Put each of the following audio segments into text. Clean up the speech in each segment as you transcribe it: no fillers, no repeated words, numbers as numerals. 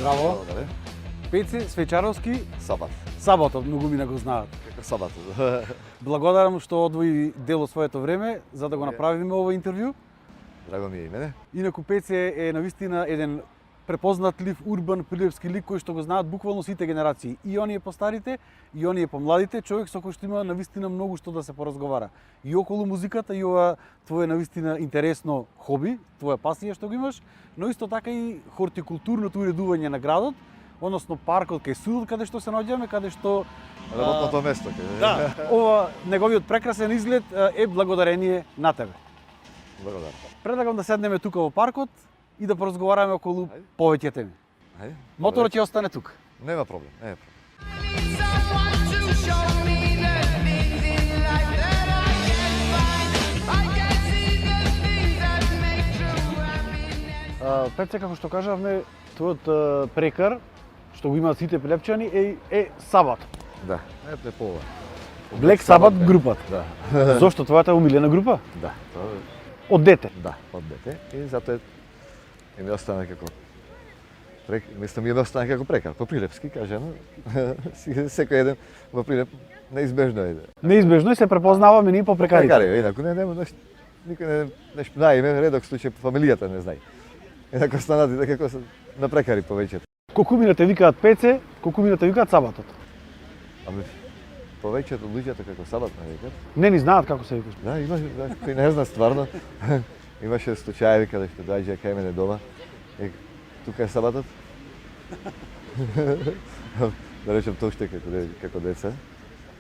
Здраво. Благодаря. Пеце Свечаровски, Сабат. Саботот, многу мина го знаат. Како сабат. Благодарам што одвои дел од своето време за да го направиме ова интервју. Драго ми е и мене. Инаку Пеце е навистина еден препознатлив урбан прилепски лик кој што го знаат буквално сите генерации. И оние постарите, и оние помладите, човек со кој што има навистина многу што да се поразговара. И околу музиката, и ова твое навистина интересно хоби, твоја пасија што го имаш, но исто така и хортикултурното уредување на градот, односно паркот кај судот каде што се наоѓаме, каде што Работното место. да, ова неговиот прекрасен изглед е благодарение на тебе. Благодарам. Предлагам да седнеме тука во паркот и да поразговараме околу Ајде. повеќе теми. Ајде. Моторот ќе остане тука. Нема проблем, нема проблем. Someone to show me the things in life that I can't find. I can see the things that make true happiness. Пеце, како што кажавме, твојот прекар, што го имаат сите прилепчани, е Сабат. Да, е по ова. Black Sabbath бе. групата. Да. Зошто твојата умилена група? Да, тоа Од дете. да, од дете. И затоа и ми остана како мислам ми остана како прекар, по прилепски кажано. Секој еден во прилеп неизбежно е. Неизбежно и се препознаваме ние по прекарите. Прекари, инаку нема никој не знаеме, редок случај фамилијата не знае. Инаку останати како на прекари повеќето. Кокумина те викаат Пеце, кокумина те викаат Сабатот. Ами повеќето луѓето како сабат ме викат. Не ни знаат како се викаш. Да, има кој не зна стварно. Имаше случаеви каде што доаѓа кај мене дома и тука е сабатот. Да речем тоа уште како деца.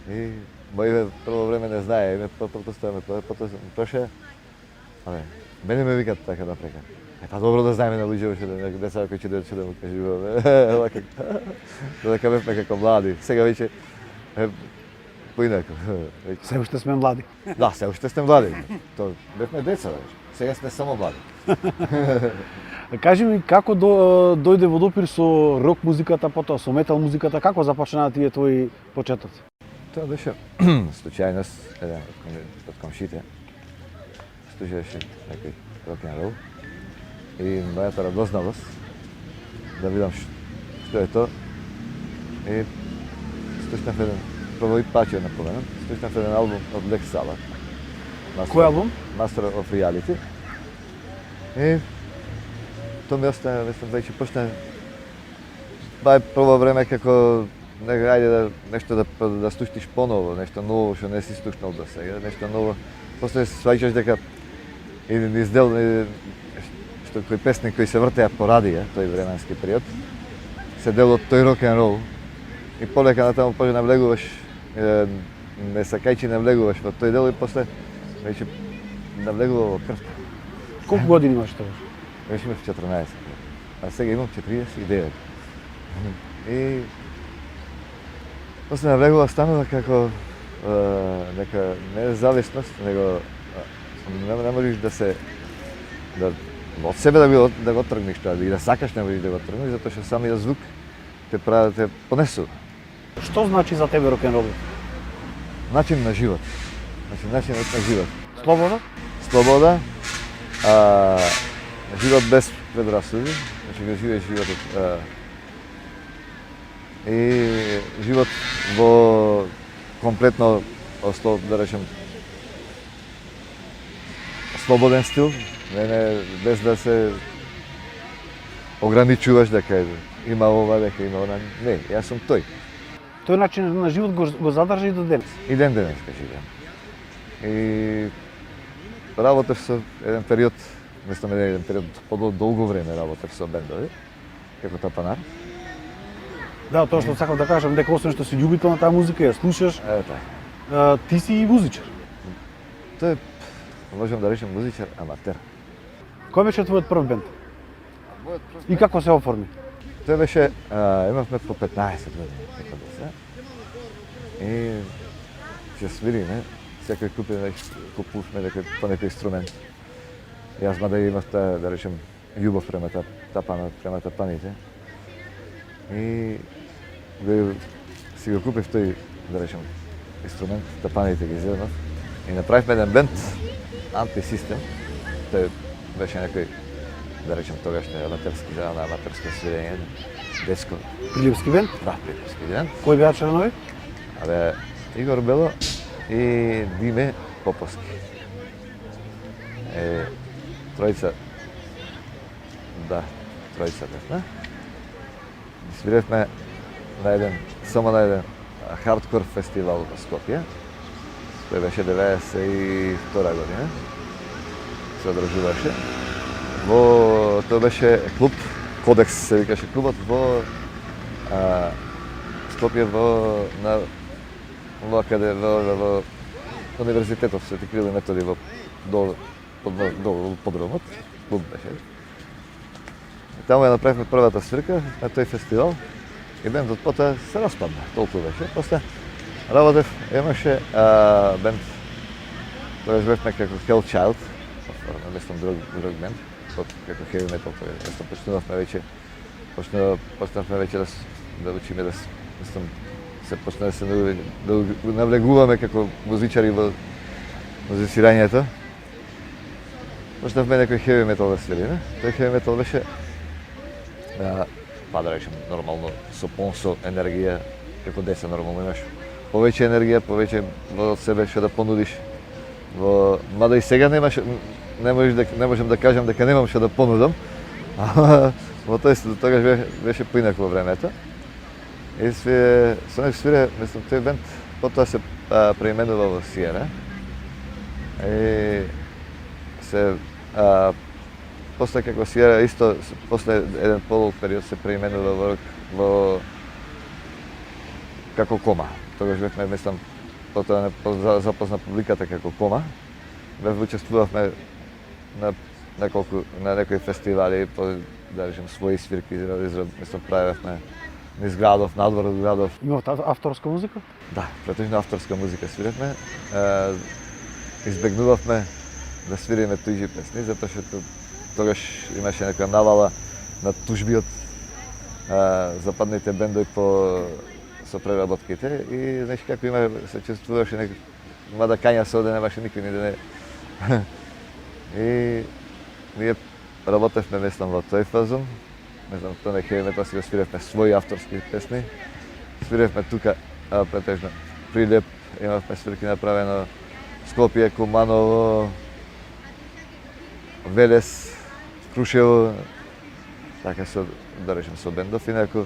И моје прво време не знае, ме претпоставаме тоа, потоа проше. Абе, мене ме викат така напрека. Па добро да знаеме на луѓе уште да деца кои ќе дојдат да му кажуваме. Вака. Додека бевме како млади. Сега веќе поинако. Се уште сме млади. Да, се уште сте млади. То бевме деца веќе. Сега сме само млади. Кажи ми како дојде во допир со рок музиката, потоа со метал музиката, како започнаа тие твои почетоци? Тоа беше случајност, еден од комшите. Слушаше некој рок-н-рол. И мојата радозналост да видам што е тоа. И слушнав еден, прво и пак ја напоменам, слушнав еден албум од Black Sabbath. Кој албум? Master of Reality. И тоа ми остана, мислам, веќе почна прво време како ајде да нешто да слушнеш поново, нешто ново што не си слушнал до сега, нешто ново. После сваќаш дека еден издел што кој песни кои се вртеа по радија, тој временски период, се дел од тој рок-н-рол. И полека натаму почне навлегуваш, не сакајќи навлегуваш во тој дел и после веќе навлегува во крвта. Колку години имаш тогаш? Веќе имав 14, а сега имам 49. И после навлегува станува како нека не зависност, него не можеш да се од себе да го тргнеш тоа, и да сакаш не можеш да го тргнеш, затоа што самиот звук те прави да те понесува. Што значи за тебе рок-н-рол? Начин на живот. Значи начинот на живот. Слобода? Слобода, живот без предрасуди, значи го живееш животот и живот во комплетно да речем слободен стил, без да се ограничуваш дека има ова, дека има она. Не, јас сум тој. Тој начин на живот го задржа и до денес. И денеска живеам. И работев со еден период, мислам еден период подолго време работев со бендови, како Тапанар. Да, тоа што сакав да кажам, дека освен што си љубител на таа музика, ја слушаш, Така. ти си и музичар. Тој е, можам да речем, музичар аматер. Кој беше твојот прв бенд? И како се оформи? Тој беше, имавме по 15 години како деца. И ќе свириме, секој купувме по некој инструмент. Јас мада имав таа, да речем, љубов према тапаните. И си го купив тој, да речем, инструмент, тапаните ги зеднав. И направивме еден бенд, антисистем. Тој беше некој да речем тогашния аматерски, на аматерско свирење, детско, Прилепски бенд. да, пријателски бенд. Кои беа членови? Абе, Игор Бело и Диме Поповски. Тројца, да, тројца бевме. Свиревме само на еден хардкор фестивал во Скопје. Тој беше 92 година. Се одржуваше. Тоа беше клуб, Кодекс се викаше клубот во Скопје во универзитетот Свети Кирил и Методи во долу подромот. Клуб беше. И таму ја направивме првата свирка на тој фестивал и бендот потоа се распадна, толку беше. После работев, имаше бенд, тој бевме како Hell Child, наместно друг бенд, како heavy metal, тој почнувавме веќе, почнавме веќе да учиме се почна да се навлегуваме како музичари во музицирањето. Почнавме некој heavy metal да свириме. Тој heavy metal беше па да речем нормално со енергија, како деца нормално имаш повеќе енергија, повеќе од себе што да понудиш. Мада и сега не можем да кажам дека немам што да понудам, во тогаш беше поинако времето. И со него свире, мислам, тој бенд потоа се преименува во Сиена. И се после како Сиера исто после еден полуг период се преименува во како Кома. Тогаш бевме, мислам, потоа запозна публиката како Кома. Учествувавме на некои фестивали, да речем своји свирки, мислам, правевме низ градов, надвор од градов. Имавте авторска музика? Да, претежно авторска музика свиревме. Избегнувавме да свириме туѓи песни, затоа што тогаш имаше некоја навала на тужби од западните бендови со преработките и знаеш како се чувствуваше мада кања се оде немаше никој ни да не. И ние работевме мислам во тој фазон. Не знам, тоа не heavy metal си го свиревме своји авторски песни. Свиревме тука претежно Прилеп, имавме свирки направено Скопје, Куманово, Велес, Крушево, така да речем со бендов. Инаку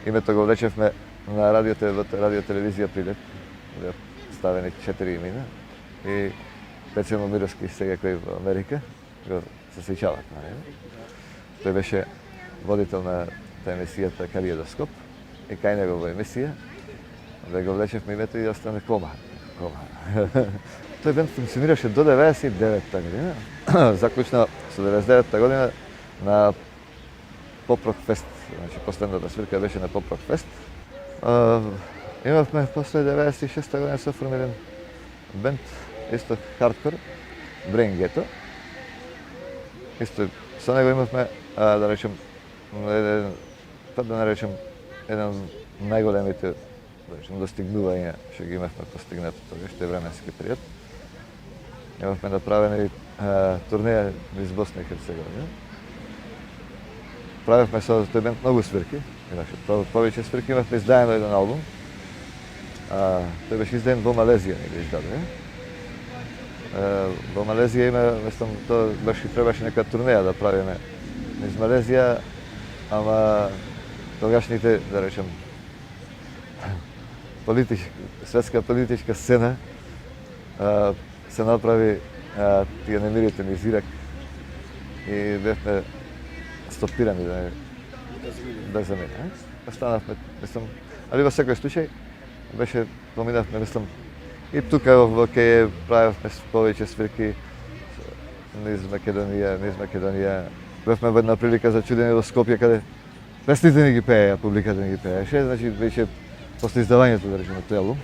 името го влечевме на радиотелевизија Прилеп, ставени 4 имена и Пеце Момировски сега кој во Америка, го се сеќават, нали? Тој беше водител на емисијата Калиедоскоп и кај него во емисија да го влечевме името и остане Кома. Тој бенд функционираше до 99-та година. Заклучно со 99-та година на Поп-рок фест. Значи последната свирка беше на Поп-рок фест. Имавме после 96-та година се формиран бенд, исто хардкор, Brain Ghetto. Исто со него имавме да речем еден најголемите достигнувања што ги имавме постигнато тогаш тој временски период. Имавме направени турнеја низ Босна и Херцеговина. Правевме со тој бенд многу свирки, имаше повеќе свирки, имавме издадено еден албум. Тој беше издаден во Малезија, не го издаден. Во Малезија има, мислам, тоа требаше нека турнеја да правиме низ Малезија, ама тогашните, да речем, светска политичка сцена се направи тие немирите низ Ирак и бевме стопирани да замине. Останавме, мислам, али во секој случај беше поминавме, мислам, и тука во Кеј правевме повеќе свирки низ Македонија. Бевме во една прилика за чудење во Скопје каде песните не ги пееја, публиката не ги пееше, значи веќе после издавањето да речеме тој албум.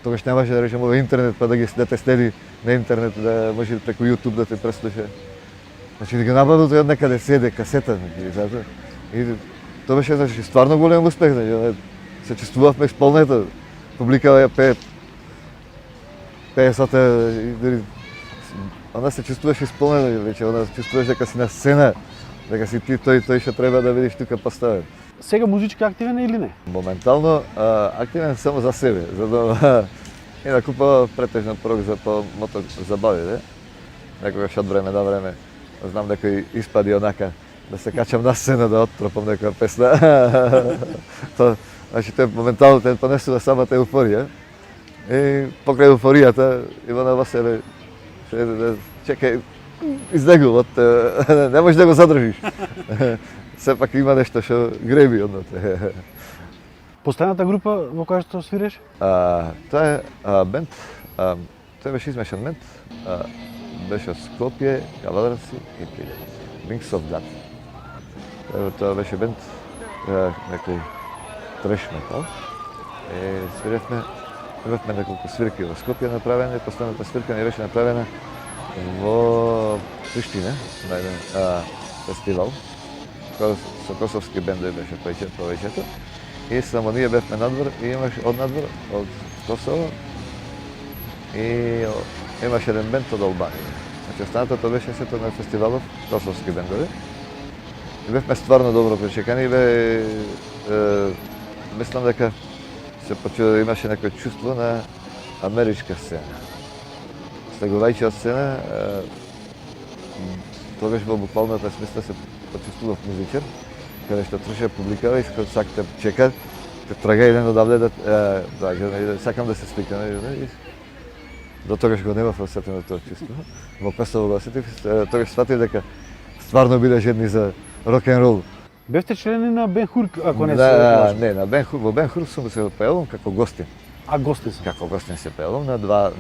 Тогаш немаше да речеме во интернет па да те следи на интернет да може преку YouTube да те преслуша. Значи да ги набавил тој од некаде седе касета, значи, и тоа беше значи стварно голем успех, значи се чувствувавме исполнета. Публика ја пее сата, она се чувствуваше исполнена, веќе она чувствуваш дека си на сцена дека си ти тој што треба да видиш тука поставен. Сега музички активен е или не? Моментално активен само за себе, за да и да купува претежно порок за по мотор забави, де. Некогаш од време на време знам некои испади онака да се качам на сцена да отпропам некоја песна. Значи тој моментално те понесува самата еуфорија. И покрај еуфоријата Ивана Василе чекај изнегуват, не можеш да го задржиш. Сепак има нешто што греби однатре. Последната група во која што свириш? Тоа е бенд, тој беше измешан бенд, беше од Скопје, Кавадарци и Прилеп. Wings of God. Тоа беше бенд, некој треш метал. Свиревме, имавме неколку свирки во Скопје направени, последната свирка не беше направена во Приштина, на еден фестивал. Со косовски бендови беше повеќето. И само ние бевме надвор и имаше од надвор, од Косово, и имаше еден бенд од Албанија. Значи останатото беше сето на фестивалов косовски бендови. И бевме стварно добро причекани и мислам дека се почува имаше некој чувство на америчка сцена. Слегувајќи од сцена, тогаш во буквалната смисла се почувствував музичар, каде што трча публикава и сакате чека, трага еден одавде да сакам да се сликам. До тогаш го немав осетено тоа чувство. Во Косово го осетив, тогаш сватив дека стварно биле жедни за рок-н-рол. Бевте члени на Бен Хур, ако не се лажам? Не, во Бен Хур сум се појавувам како гостин. А гости се? Како гостин се појавувам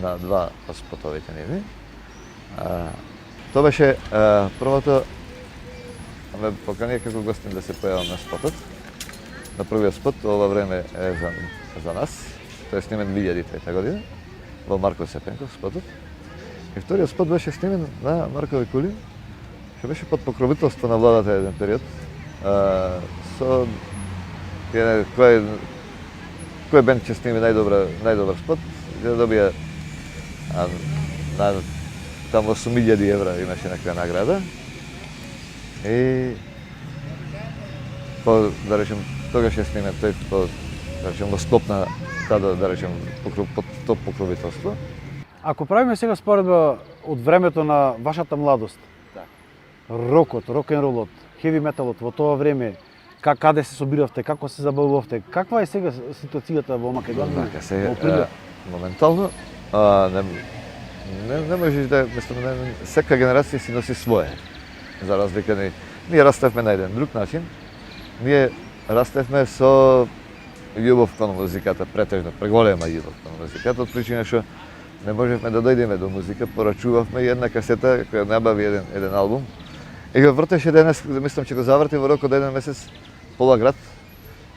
на два спотовите нивни. Тоа беше првото ме покани како гостин да се појавам на спотот. На првиот спот, ова време е за нас. Тој е снимен 2003 година во Марко Сепенков спотот. И вториот спот беше снимен на Маркови кули, што беше под покровителство на владата еден период. Со кој бенд ќе сними најдобар спот, да добија таму 8.000 евра имаше некоја награда. И да речем, тогаш е снимен тој да речем во склоп на да речем под топ покровителство. Ако правиме сега споредба од времето на вашата младост, рокот, рок-н-ролот, хеви металот во тоа време, каде се собиравте, како се забавувавте, каква е сега ситуацијата во Македонија? Така, сега, моментално, не можеш да, секоја генерација си носи свое. За разлика ние растевме на еден друг начин. Ние растевме со љубов кон музиката, претежно, преголема љубов кон музиката, од причина што не можевме да дојдеме до музика, порачувавме една касета која набави еден албум. И го вртеше денес, мислам че го заврти во рок од еден месец пола град.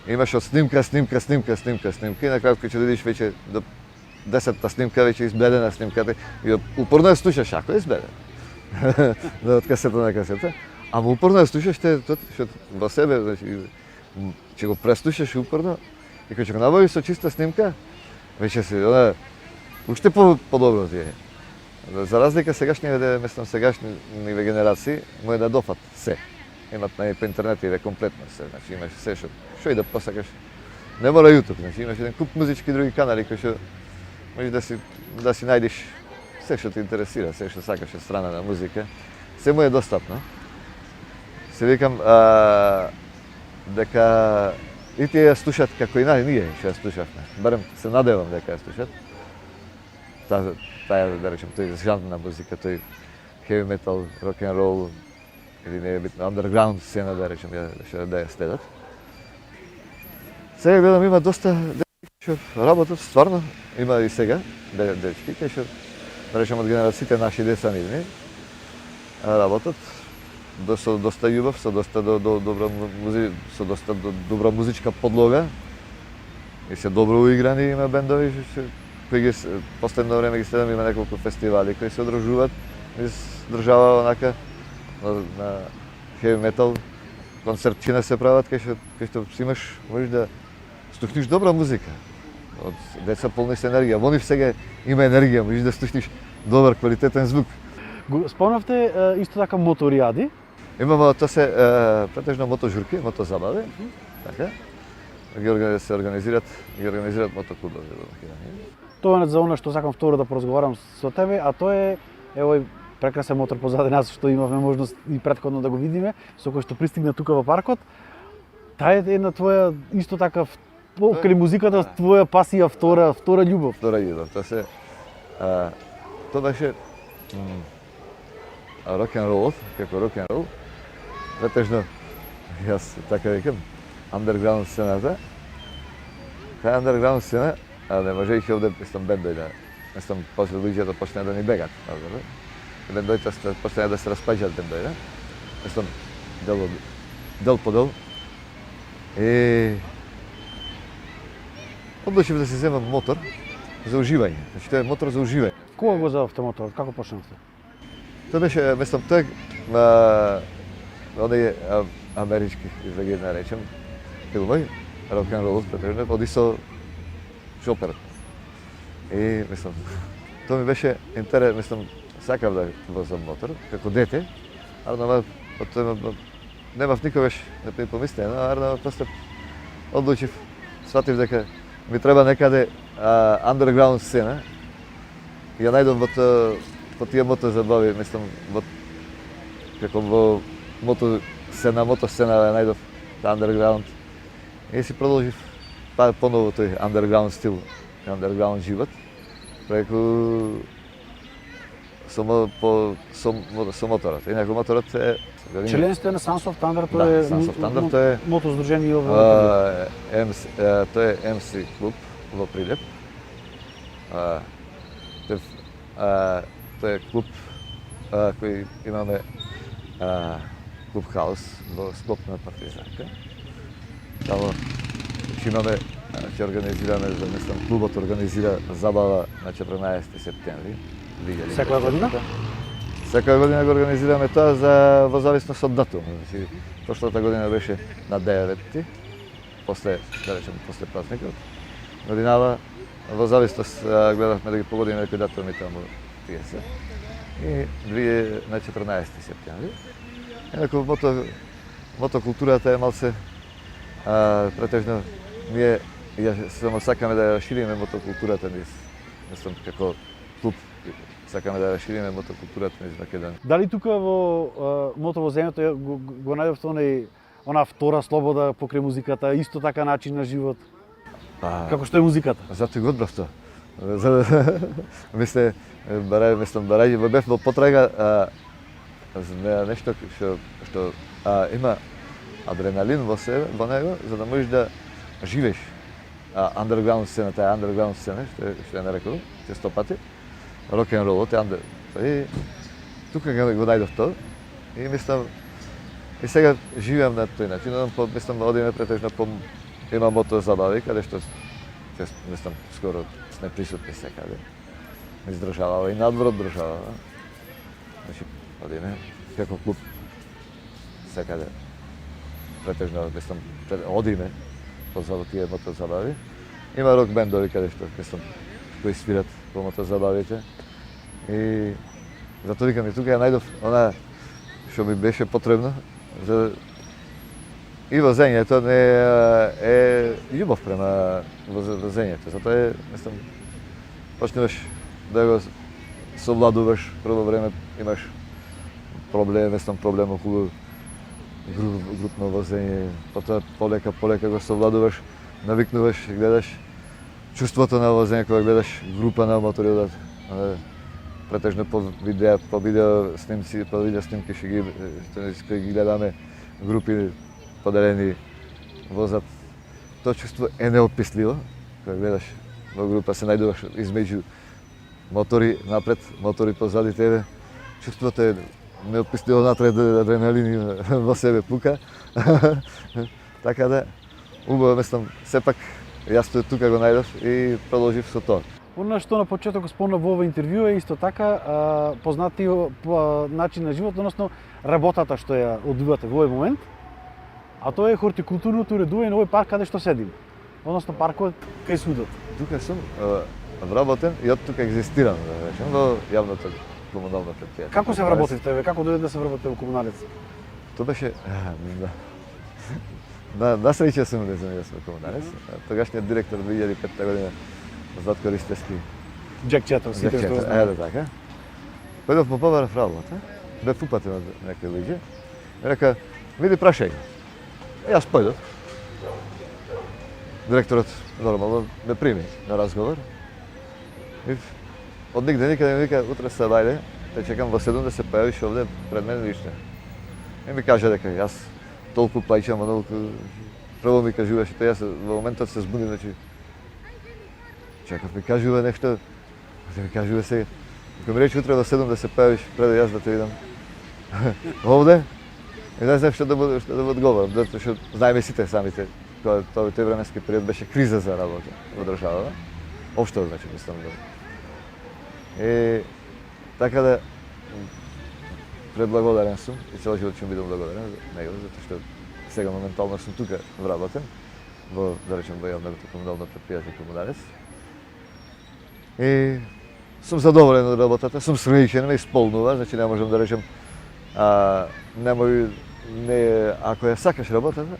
Имаше снимка и на крај кога ќе дојдеш веќе до 10-та снимка, веќе избледена снимката и упорно ја слушаш, ако е избледена. Од касета на касета. Ама упорно ја слушаш, што во себе, значи, ќе го преслушаш упорно и кога ќе го набавиш со чиста снимка, веќе си, уште подобро ти е. За разлика сегашниве, мислам сегашниве генерации, му е да дофат се. Имат по интернет и комплетно се, значи имаш се што и да посакаш. Не мора YouTube, значи имаш еден куп музички други канали кои што можеш да си најдеш се што те интересира, се што сакаш од страна на музика. Се му е достапно. Се викам дека и тие ја слушат како и ние што ја слушавме. Барем се надевам дека ја слушат. Таа, да речем, тој жанр на музика, тој heavy metal, rock and roll, или не е битно, underground сцена, да речем, да ја следат. Сега гледам, има доста дечки што работат, стварно, има и сега дечки, кои што, да речем, од генерациите наши деца нивни, работат со доста љубов, со доста добра музичка подлога и се добро уиграни има бендови кои ги последно време ги следам, има неколку фестивали кои се одржуваат низ држава онака на heavy metal концертчина се прават кај што си можеш да слушниш добра музика. Од деца полни се енергија. Во нив сега има енергија, можеш да слушниш добар квалитетен звук. Спомнавте исто така моторијади. Имамо, тоа се претежно мотожурки, мотозабави, така. Се организираат мотоклубови во Македонија. Тоа е за она што сакам второ да поразговарам со тебе, а тоа е овој прекрасен мотор позади нас што имавме можност и претходно да го видиме, со кој што пристигна тука во паркот. Таа е една твоја исто така покрај музиката, твоја пасија, втора љубов. Втора љубов, тоа беше рок-н-ролот, како рок-н-рол. Претежно, јас така викам, андерграунд сцената. Таа андерграунд сцена, не можејќи овде бендој да, после луѓето почнаа да ни бегат, бендоите почнаа да се распаѓаат бендоите. Дел по дел. И одлучив да се земам мотор за уживање. Значи тоа е мотор за уживање. Кога го зававте моторот? Како почнавте? Тоа беше, тоа оние амерички, да ги наречем, филмови, рок-н-ролот, претежно, оди со шоперот. И, тоа ми беше интерес, сакав да возам мотор, како дете, ама немав никогаш да ми помислење, ама после одлучив, сватив дека ми треба некаде андерграунд сцена. Ја најдов во тие мотозабави, како во мотосцена ја најдов андерграунд. И си продолжив поново тој андерграунд стил, андерграунд живот, преку со моторот. Инаку моторот е Членство на Sons of Thunder, Да, тоа е Sons of Thunder, тоа е мотоздружение во тоа е MC клуб во Прилеп. Тоа е клуб кој имаме клуб хаус во склоп на Партизанка. Таму имаме, ќе организираме, клубот организира забава на 14 септември. Секоја година? Секоја година го организираме тоа во зависност од датум. Значи, прошлата година беше на 9-ти, после празникот. Годинава во зависност гледавме да ги погодиме некои датуми таму тие се. И на 14 септември. Инаку мотокултурата е малце претежно ние само сакаме да ја расшириме мотокултурата низ, како клуб, сакаме да ја расшириме мотокултурата низ Македонија. Дали тука во мотовозењето го најдовте она втора слобода покрај музиката, исто така начин на живот? Како што е музиката? Затоа го одбрав тоа. Мисле, барајќи бев во потрага нешто што има адреналин во себе, во него, за да можеш да живееш андерграунд сцена, таа андерграунд сцена, што ја нарекол, често пати, рок-н-ролот и тука го најдов тоа и мислам, и сега живеам на тој начин, мислам, одиме претежно има мотозабави, каде што, мислам, скоро сме присутни секаде. Издржавава и надвор од државава. Значи, одиме, како клуб, секаде. Претежно, мислам, одиме по тие мотозабави. Има рок бендови каде што, мислам, кои свират по мотозабавите. И затоа викам и тука ја најдов она што ми беше потребно за и возењето не е љубов према возењето. Затоа е, мислам, почнуваш да го совладуваш, прво време имаш проблем, проблем околу групно возење, потоа полека го совладуваш, навикнуваш, гледаш чувството на возење кога гледаш група на мотори, претежно по видео снимки што ги гледаме, групи поделени возат. Тоа чувство е неописливо, кога гледаш во група се најдуваш измеѓу мотори напред, мотори позади тебе. Чувството е неописливо, натред адреналин во себе пука. Така да, убаво мислам, сепак јас тука го најдов и продолжив со тоа. Она што на почеток спомна во ова интервју е исто така познатиот начин на живот, односно работата што ја одвивате во овој момент, а тоа е хортикултурното уредување на овој парк каде што седим, односно паркот кај судот. Тука сум вработен и од тука екзистирам, да речем, во јавното комунално предпријатие. Како се вработивте, како дојде да се вработите во комуналец? То беше... На среќа сум не знам да сме комунарец. Тогашниот директор 2005 година, Златко Ристевски, Джек Четов, сите што го знаат. Ето така. Појдов по побарав работа, бев упатен од некои луѓе. Ми река, види прашај. Јас појдов. Директорот нормално ме прими на разговор. И од нигде никаде ми вика, утре се бајде, те чекам во 7 да се појавиш овде пред мене лично. И ми кажа дека јас толку плаќам, толку... Прво ми кажуваше, тоа јас во моментот се збунив, значи... Чекав ми кажува нешто, да ми кажува сега. Ако ми рече утре во 7 да се појавиш, пред да јас да те видам овде, и не знам што да му одговорам, затоа што знаеме сите самите, тој временски период беше криза за работа во државата. Општо, значи, мислам да... И така да преблагодарен сум и цел живот ќе бидам благодарен за него, затоа што сега моментално сум тука вработен во, да речем, во јавното комунално предпријатие Комунарец. И сум задоволен од работата, сум среќен, ме исполнува, значи не можам да речем ако ја сакаш работата,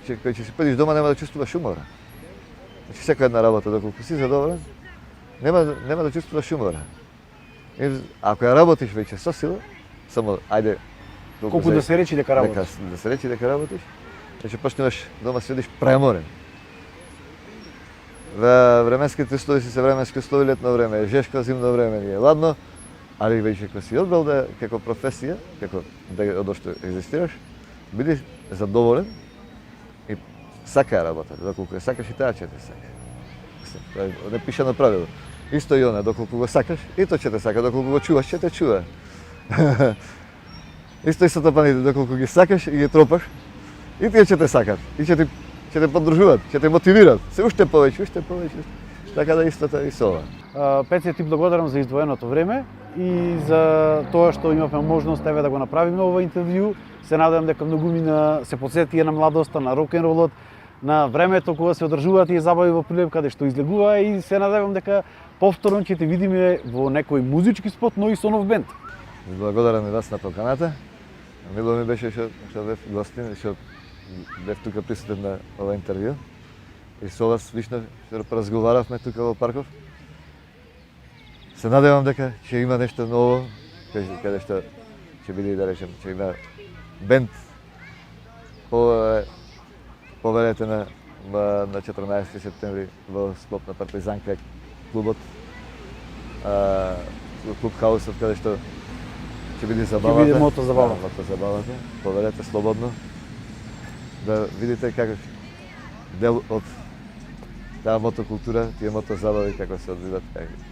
кога ќе си појдеш дома нема да чувствуваш умора. Значи секоја една работа доколку си задоволен, нема да чувствуваш умора. И ако ја работиш веќе со сила, само ајде Колку да се речи дека работиш. Да се речи дека работиш, значи почнуваш дома седиш преморен. Во временските услови се временски услови, летно време е жешко, зимно време е ладно, али веќе кога си одбрал да како професија, како од што екзистираш, биди задоволен и сакај работа, доколку ја сакаш и таа ќе те сака. Тоа е непишано правило. Исто и она, доколку го сакаш, и тоа ќе те сака, доколку го чуваш, ќе те чува. Исто и со топаните, доколку ги сакаш и ги тропаш, и тие ќе те сакат, и ќе те поддржуваат, ќе те мотивираат, се уште повеќе. Така да истото и со ова. Пеце, ти благодарам за издвоеното време и за тоа што имавме можност тебе да го направиме ова интервју. Се надевам дека многумина се потсети на младоста, на рок-н-ролот, на времето кога се одржуваат тие забави во Прилеп, каде што излегува, и се надевам дека повторно ќе те видиме во некој музички спот, но и со нов бенд. Благодарам и вас на поканата. Мило ми беше што бев гостин, што бев тука присутен на ова интервју. И со вас лично што разговаравме тука во Парков. Се надевам дека ќе има нешто ново, каде што ќе биде, да речем, ќе има бенд повелете на 14 септември во склоп на Партизанка клубот, клуб Хаусот, каде што ќе биде забавата. Ќе биде мото забава. Мото забавата. Повелете слободно да видите како дел од таа мотокултура, тие мотозабави како се одвиват,